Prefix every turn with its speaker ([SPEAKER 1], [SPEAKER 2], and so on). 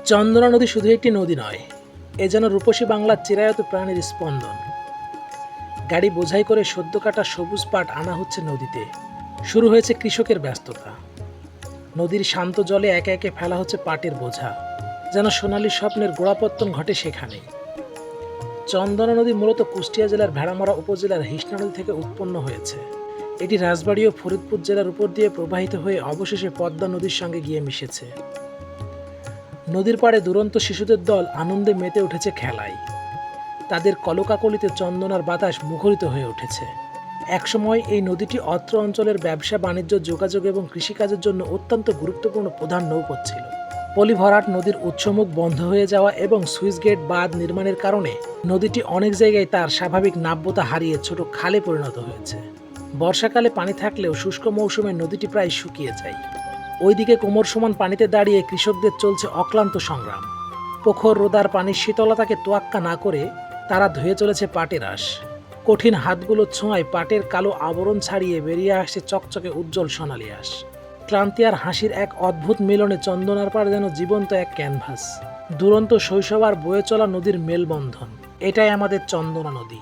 [SPEAKER 1] চন্দনা নদী শুধু একটি নদী নয়, এ যেন রূপসী বাংলার চিরায়ত প্রাণীর স্পন্দন। গাড়ি বোঝাই করে সদ্য কাটা সবুজ পাট আনা হচ্ছে নদীতে। শুরু হয়েছে কৃষকের ব্যস্ততা। নদীর শান্ত জলে একে একে ফেলা হচ্ছে পাটের বোঝা, যেন সোনালী স্বপ্নের গোড়াপত্তন ঘটে সেখানে। চন্দনা নদী মূলত কুষ্টিয়া জেলার ভেড়ামারা উপজেলার হিসনা নদী থেকে উৎপন্ন হয়েছে। এটি রাজবাড়ী ও ফরিদপুর জেলার উপর দিয়ে প্রবাহিত হয়ে অবশেষে পদ্মা নদীর সঙ্গে গিয়ে মিশেছে। নদীর পাড়ে দুরন্ত শিশুদের দল আনন্দে মেতে উঠেছে খেলায়। তাদের কলকাকলিতে চন্দনার বাতাস মুখরিত হয়ে উঠেছে। একসময় এই নদীটি অত্র অঞ্চলের ব্যবসা বাণিজ্য, যোগাযোগ এবং কৃষিকাজের জন্য অত্যন্ত গুরুত্বপূর্ণ প্রধান নৌপথ ছিল। পলিভরাট নদীর উৎসমুখ বন্ধ হয়ে যাওয়া এবং সুইচ গেট বাঁধ নির্মাণের কারণে নদীটি অনেক জায়গায় তার স্বাভাবিক নাব্যতা হারিয়ে ছোট খালে পরিণত হয়েছে। বর্ষাকালে পানি থাকলেও শুষ্ক মৌসুমে নদীটি প্রায় শুকিয়ে যায়। ওইদিকে কোমর সমান পানিতে দাঁড়িয়ে কৃষকদের চলছে অক্লান্ত সংগ্রাম। প্রখর রোদার পানির শীতলতাকে তোয়াক্কা না করে তারা ধুয়ে চলেছে পাটের আঁশ। কঠিন হাতগুলো ছোঁয়ায় পাটের কালো আবরণ ছাড়িয়ে বেরিয়ে আসছে চকচকে উজ্জ্বল সোনালি আঁশ। ক্লান্তি আর হাসির এক অদ্ভুত মিলনে চন্দনার পাড় যেন জীবন্ত এক ক্যানভাস। দুরন্ত শৈশব আর বয়ে চলা নদীর মেলবন্ধন। এটাই আমাদের চন্দনা নদী।